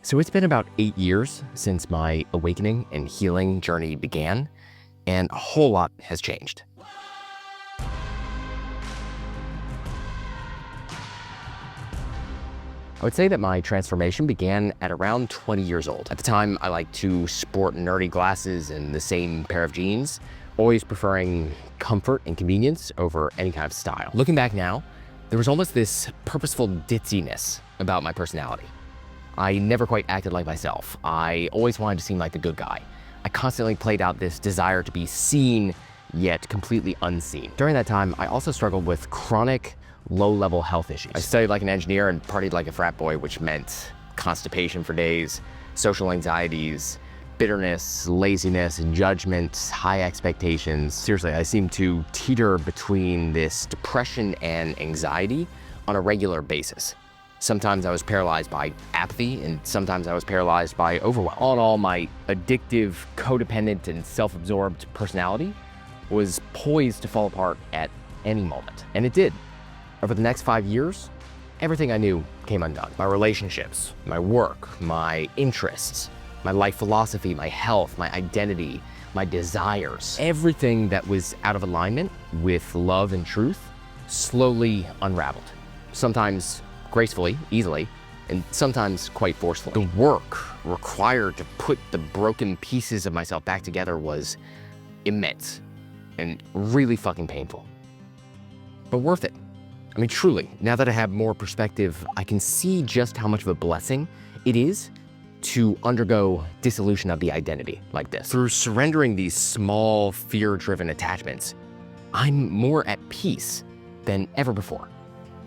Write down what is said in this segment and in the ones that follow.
So it's been about 8 years since my awakening and healing journey began, and a whole lot has changed. I would say that my transformation began at around 20 years old. At the time, I liked to sport nerdy glasses and the same pair of jeans, always preferring comfort and convenience over any kind of style. Looking back now, there was almost this purposeful ditziness about my personality. I never quite acted like myself. I always wanted to seem like the good guy. I constantly played out this desire to be seen, yet completely unseen. During that time, I also struggled with chronic, low-level health issues. I studied like an engineer and partied like a frat boy, which meant constipation for days, social anxieties, bitterness, laziness, judgment, high expectations. Seriously, I seemed to teeter between this depression and anxiety on a regular basis. Sometimes I was paralyzed by apathy, and sometimes I was paralyzed by overwhelm. All in all, my addictive, codependent, and self-absorbed personality was poised to fall apart at any moment. And it did. Over the next 5 years, everything I knew came undone. My relationships, my work, my interests, my life philosophy, my health, my identity, my desires. Everything that was out of alignment with love and truth slowly unraveled. Sometimes gracefully, easily, and sometimes quite forcefully. The work required to put the broken pieces of myself back together was immense and really fucking painful. But worth it. I mean, truly, now that I have more perspective, I can see just how much of a blessing it is to undergo dissolution of the identity like this. Through surrendering these small, fear-driven attachments, I'm more at peace than ever before.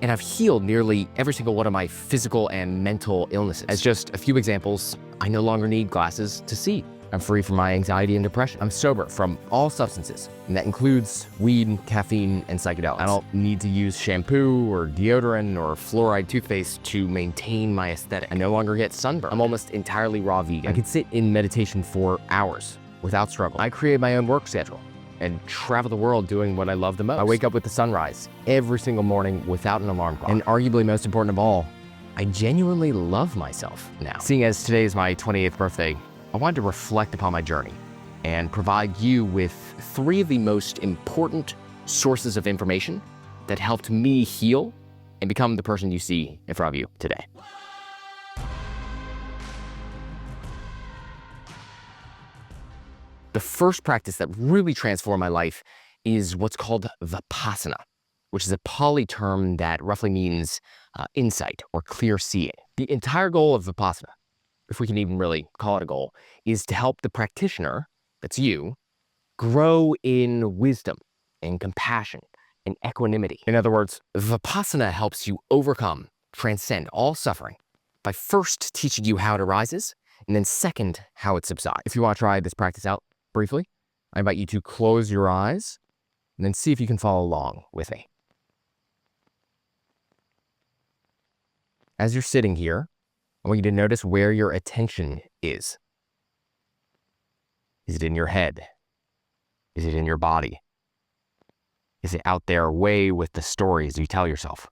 And I've healed nearly every single one of my physical and mental illnesses. As just a few examples, I no longer need glasses to see. I'm free from my anxiety and depression. I'm sober from all substances, and that includes weed, caffeine, and psychedelics. I don't need to use shampoo or deodorant or fluoride toothpaste to maintain my aesthetic. I no longer get sunburn. I'm almost entirely raw vegan. I can sit in meditation for hours without struggle. I create my own work schedule and travel the world doing what I love the most. I wake up with the sunrise every single morning without an alarm clock. And arguably most important of all, I genuinely love myself now. Seeing as today is my 28th birthday, I wanted to reflect upon my journey and provide you with 3 of the most important sources of information that helped me heal and become the person you see in front of you today. The first practice that really transformed my life is what's called Vipassana, which is a Pali term that roughly means insight or clear seeing. The entire goal of Vipassana, if we can even really call it a goal, is to help the practitioner, that's you, grow in wisdom and compassion and equanimity. In other words, Vipassana helps you overcome, transcend all suffering by first teaching you how it arises, and then second, how it subsides. If you want to try this practice out briefly, I invite you to close your eyes and then see if you can follow along with me. As you're sitting here, I want you to notice where your attention is. Is it in your head? Is it in your body? Is it out there way with the stories you tell yourself?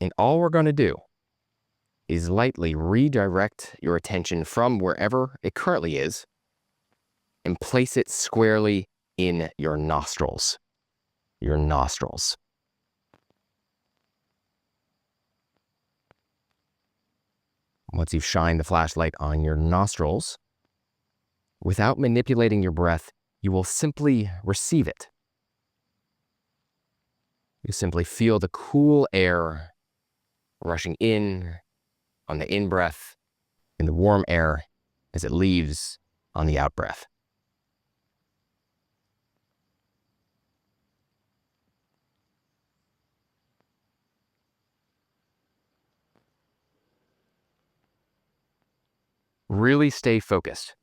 And all we're going to do is lightly redirect your attention from wherever it currently is and place it squarely in your nostrils. Your nostrils. Once you've shined the flashlight on your nostrils, without manipulating your breath, you will simply receive it. You simply feel the cool air rushing in on the in-breath and the warm air as it leaves on the out-breath. Really stay focused.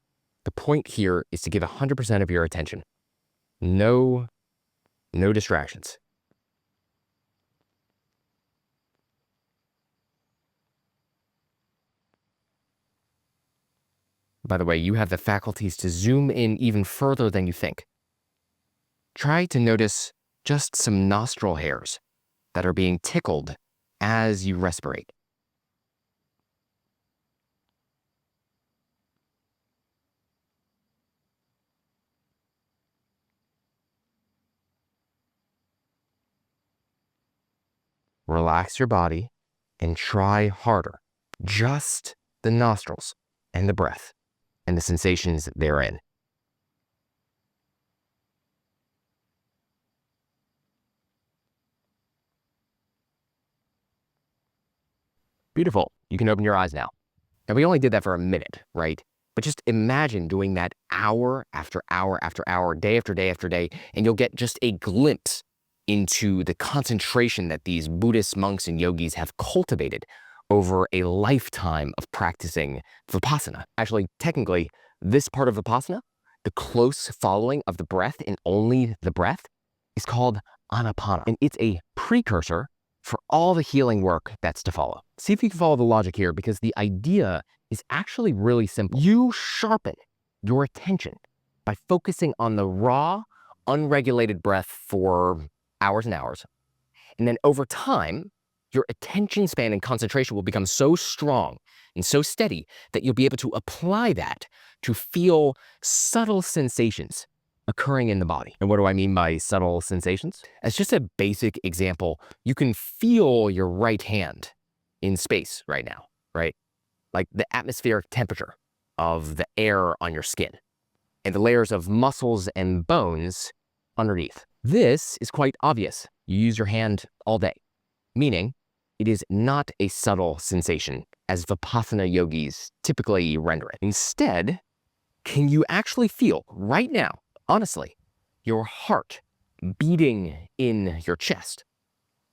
The point here is to give 100% of your attention. No distractions. By the way, you have the faculties to zoom in even further than you think. Try to notice just some nostril hairs that are being tickled as you respirate. relax your body and try harder. Just the nostrils and the breath and the sensations therein. Beautiful. You can open your eyes now. And we only did that for a minute, right? But just imagine doing that hour after hour after hour, day after day after day, and you'll get just a glimpse into the concentration that these Buddhist monks and yogis have cultivated over a lifetime of practicing Vipassana. Actually, technically, this part of Vipassana, the close following of the breath and only the breath, is called Anapana. And it's a precursor for all the healing work that's to follow. See if you can follow the logic here, because the idea is actually really simple. You sharpen your attention by focusing on the raw, unregulated breath for hours and hours. And then over time, your attention span and concentration will become so strong and so steady that you'll be able to apply that to feel subtle sensations occurring in the body. And what do I mean by subtle sensations? As just a basic example, you can feel your right hand in space right now, right? Like the atmospheric temperature of the air on your skin and the layers of muscles and bones underneath. This is quite obvious. You use your hand all day, meaning it is not a subtle sensation as Vipassana yogis typically render it. Instead, can you actually feel right now, honestly, your heart beating in your chest?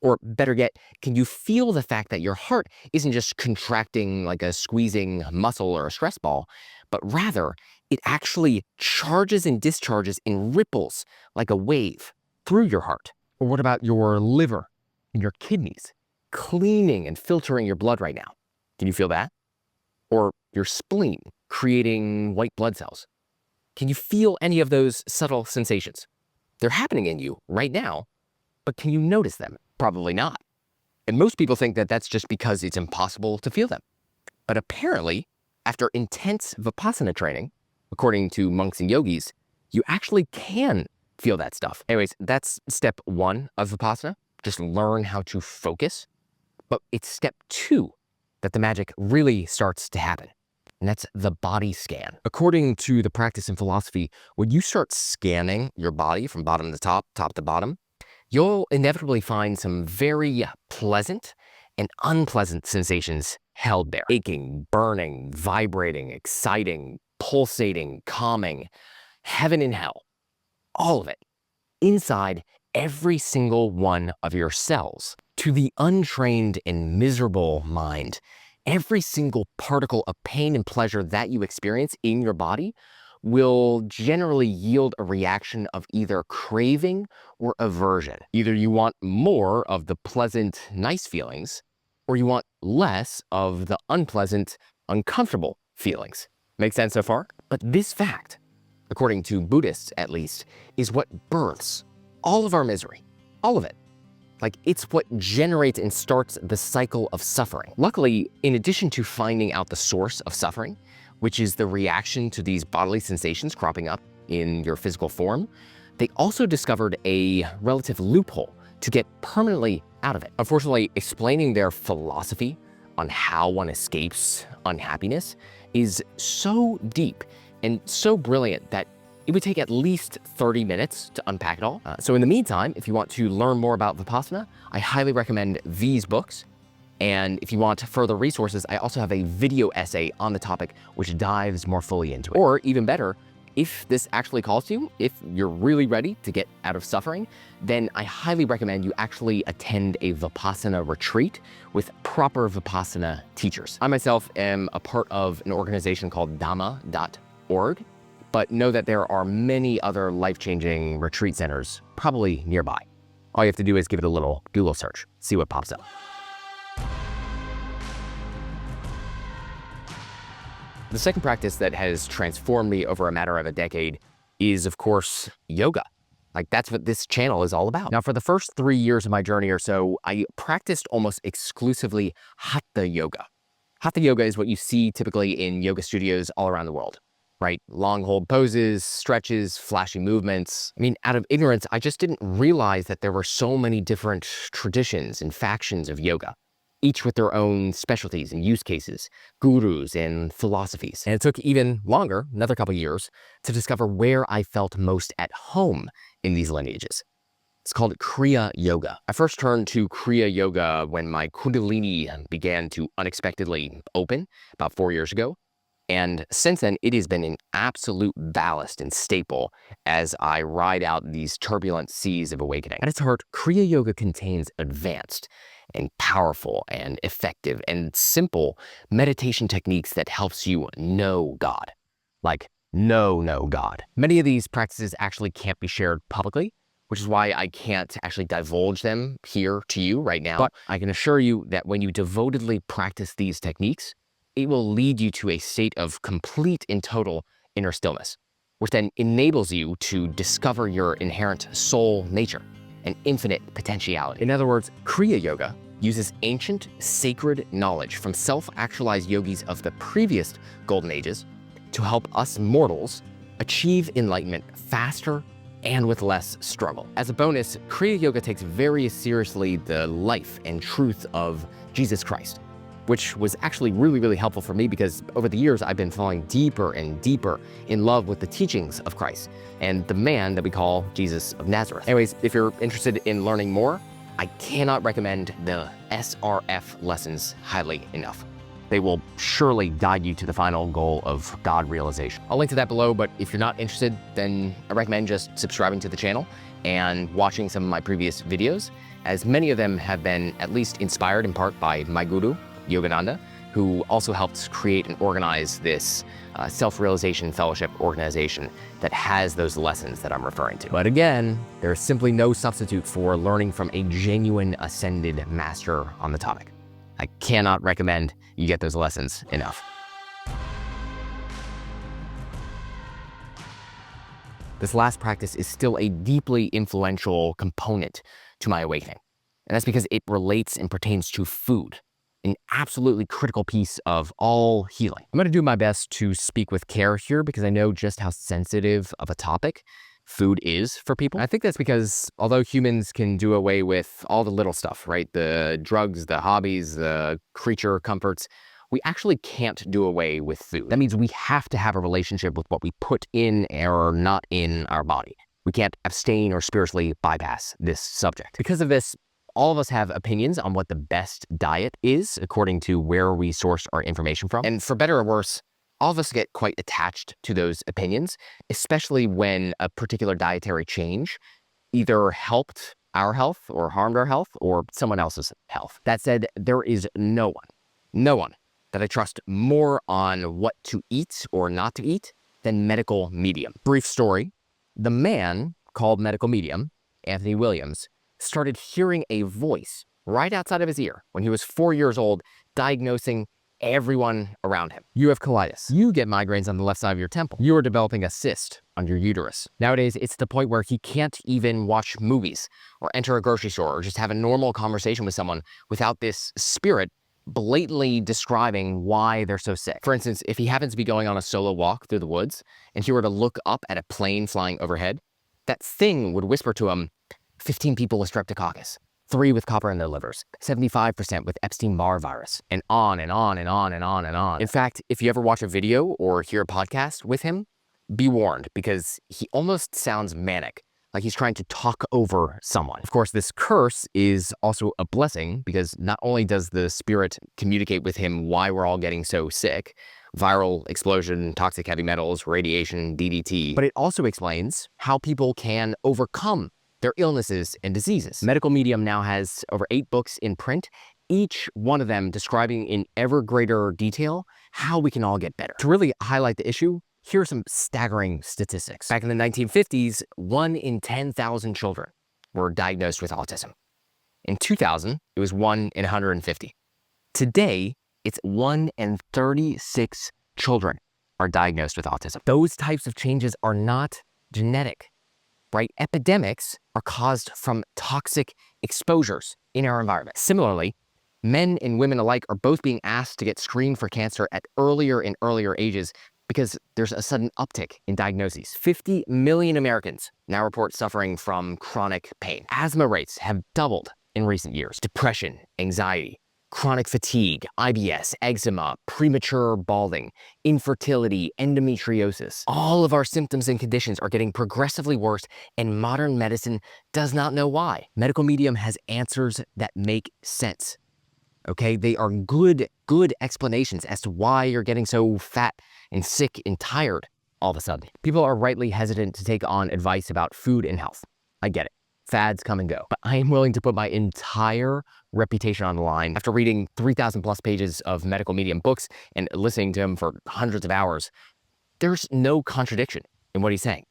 Or better yet, can you feel the fact that your heart isn't just contracting like a squeezing muscle or a stress ball, but rather it actually charges and discharges in ripples like a wave through your heart? Or what about your liver and your kidneys cleaning and filtering your blood right now? Can you feel that? Or your spleen creating white blood cells? Can you feel any of those subtle sensations? They're happening in you right now, but can you notice them? Probably not. And most people think that that's just because it's impossible to feel them. But apparently, after intense Vipassana training, according to monks and yogis, you actually can feel that stuff. Anyways, that's step 1 of Vipassana. Just learn how to focus. But it's step 2 that the magic really starts to happen. And that's the body scan. According to the practice and philosophy, when you start scanning your body from bottom to top, top to bottom, you'll inevitably find some very pleasant and unpleasant sensations held there. Aching, burning, vibrating, exciting, pulsating, calming, heaven and hell, all of it, inside every single one of your cells. To the untrained and miserable mind, every single particle of pain and pleasure that you experience in your body will generally yield a reaction of either craving or aversion. Either you want more of the pleasant, nice feelings, or you want less of the unpleasant, uncomfortable feelings. Make sense so far? But this fact, according to Buddhists at least, is what births all of our misery. All of it. Like, it's what generates and starts the cycle of suffering. Luckily, in addition to finding out the source of suffering, which is the reaction to these bodily sensations cropping up in your physical form, they also discovered a relative loophole to get permanently out of it. Unfortunately, explaining their philosophy on how one escapes unhappiness is so deep and so brilliant that it would take at least 30 minutes to unpack it all. So in the meantime, if you want to learn more about Vipassana, I highly recommend these books. And if you want further resources, I also have a video essay on the topic which dives more fully into it. Or even better, if this actually calls to you, if you're really ready to get out of suffering, then I highly recommend you actually attend a Vipassana retreat with proper Vipassana teachers. I myself am a part of an organization called Dhamma.org, but know that there are many other life-changing retreat centers probably nearby. All you have to do is give it a little Google search, see what pops up. The second practice that has transformed me over a matter of a decade is, of course, yoga. Like, that's what this channel is all about. Now, for the first 3 years of my journey or so, I practiced almost exclusively Hatha yoga. Hatha yoga is what you see typically in yoga studios all around the world. right? Long hold poses, stretches, flashy movements. I mean, out of ignorance, I just didn't realize that there were so many different traditions and factions of yoga, each with their own specialties and use cases, gurus and philosophies. And it took even longer, another couple years, to discover where I felt most at home in these lineages. It's called Kriya Yoga. I first turned to Kriya Yoga when my Kundalini began to unexpectedly open about 4 years ago. And since then, it has been an absolute ballast and staple as I ride out these turbulent seas of awakening. At its heart, Kriya Yoga contains advanced and powerful and effective and simple meditation techniques that helps you know God. Like, know God. Many of these practices actually can't be shared publicly, which is why I can't actually divulge them here to you right now. But I can assure you that when you devotedly practice these techniques, it will lead you to a state of complete and total inner stillness, which then enables you to discover your inherent soul nature and infinite potentiality. In other words, Kriya Yoga uses ancient, sacred knowledge from self-actualized yogis of the previous golden ages to help us mortals achieve enlightenment faster and with less struggle. As a bonus, Kriya Yoga takes very seriously the life and truth of Jesus Christ, which was actually really helpful for me because over the years, I've been falling deeper and deeper in love with the teachings of Christ and the man that we call Jesus of Nazareth. Anyways, if you're interested in learning more, I cannot recommend the SRF Lessons highly enough. They will surely guide you to the final goal of God realization. I'll link to that below, but if you're not interested, then I recommend just subscribing to the channel and watching some of my previous videos, as many of them have been at least inspired in part by my guru, Yogananda, who also helped create and organize this self-realization fellowship organization that has those lessons that I'm referring to. But again, there's simply no substitute for learning from a genuine ascended master on the topic. I cannot recommend you get those lessons enough. This last practice is still a deeply influential component to my awakening. And that's because it relates and pertains to food, an absolutely critical piece of all healing. I'm gonna do my best to speak with care here because I know just how sensitive of a topic food is for people. I think that's because although humans can do away with all the little stuff, right? The drugs, the hobbies, the creature comforts, we actually can't do away with food. That means we have to have a relationship with what we put in or not in our body. We can't abstain or spiritually bypass this subject. Because of this, all of us have opinions on what the best diet is according to where we source our information from. And for better or worse, all of us get quite attached to those opinions, especially when a particular dietary change either helped our health or harmed our health or someone else's health. That said, there is no one that I trust more on what to eat or not to eat than medical medium. Brief story, the man called medical medium, Anthony Williams, started hearing a voice right outside of his ear when he was 4 years old, diagnosing everyone around him. You have colitis. You get migraines on the left side of your temple. You are developing a cyst on your uterus. Nowadays, it's the point where he can't even watch movies or enter a grocery store or just have a normal conversation with someone without this spirit blatantly describing why they're so sick. For instance, if he happens to be going on a solo walk through the woods and he were to look up at a plane flying overhead, that thing would whisper to him, 15 people with streptococcus, 3 with copper in their livers, 75% with Epstein-Barr virus, and on and on and on and on and on. In fact, if you ever watch a video or hear a podcast with him, be warned because he almost sounds manic, like he's trying to talk over someone. Of course, this curse is also a blessing because not only does the spirit communicate with him why we're all getting so sick, viral explosion, toxic heavy metals, radiation, DDT, but it also explains how people can overcome their illnesses and diseases. Medical Medium now has over 8 books in print, each one of them describing in ever greater detail how we can all get better. To really highlight the issue, here are some staggering statistics. Back in the 1950s, 1 in 10,000 children were diagnosed with autism. In 2000, it was 1 in 150. Today, it's 1 in 36 children are diagnosed with autism. Those types of changes are not genetic. Right? Epidemics are caused from toxic exposures in our environment. Similarly, men and women alike are both being asked to get screened for cancer at earlier and earlier ages because there's a sudden uptick in diagnoses. 50 million Americans now report suffering from chronic pain. Asthma rates have doubled in recent years. Depression, anxiety, chronic fatigue, IBS, eczema, premature balding, infertility, endometriosis. All of our symptoms and conditions are getting progressively worse, and modern medicine does not know why. Medical Medium has answers that make sense. Okay, they are good explanations as to why you're getting so fat and sick and tired all of a sudden. People are rightly hesitant to take on advice about food and health. I get it. Fads come and go. But I am willing to put my entire reputation on the line after reading 3,000 plus pages of Medical Medium books and listening to him for hundreds of hours. There's no contradiction in what he's saying,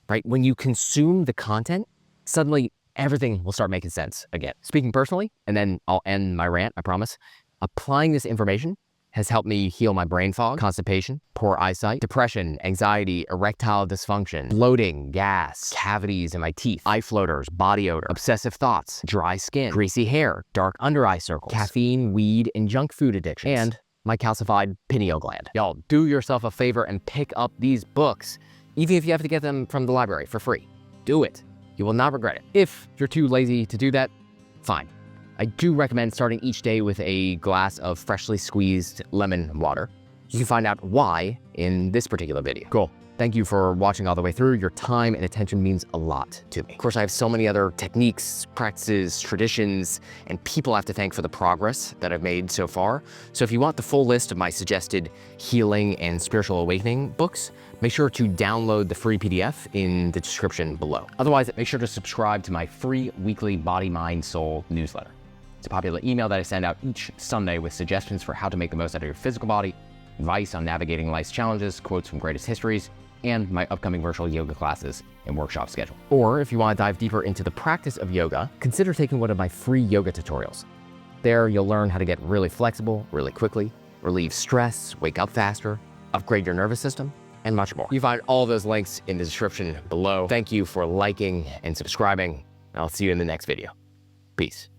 right? When you consume the content, suddenly everything will start making sense again. Speaking personally, and then I'll end my rant, I promise, applying this information has helped me heal my brain fog, constipation, poor eyesight, depression, anxiety, erectile dysfunction, bloating, gas, cavities in my teeth, eye floaters, body odor, obsessive thoughts, dry skin, greasy hair, dark under eye circles, caffeine, weed, and junk food addictions, and my calcified pineal gland. Y'all, do yourself a favor and pick up these books, even if you have to get them from the library for free. Do it. You will not regret it. If you're too lazy to do that, fine. I do recommend starting each day with a glass of freshly squeezed lemon water. You can find out why in this particular video. Cool. Thank you for watching all the way through. Your time and attention means a lot to me. Of course, I have so many other techniques, practices, traditions, and people I have to thank for the progress that I've made so far. So if you want the full list of my suggested healing and spiritual awakening books, make sure to download the free PDF in the description below. Otherwise, make sure to subscribe to my free weekly Body, Mind, Soul newsletter. It's a popular email that I send out each Sunday with suggestions for how to make the most out of your physical body, advice on navigating life's challenges, quotes from greatest histories, and my upcoming virtual yoga classes and workshop schedule. Or if you want to dive deeper into the practice of yoga, consider taking one of my free yoga tutorials. There, you'll learn how to get really flexible, really quickly, relieve stress, wake up faster, upgrade your nervous system, and much more. You find all those links in the description below. Thank you for liking and subscribing, and I'll see you in the next video. Peace.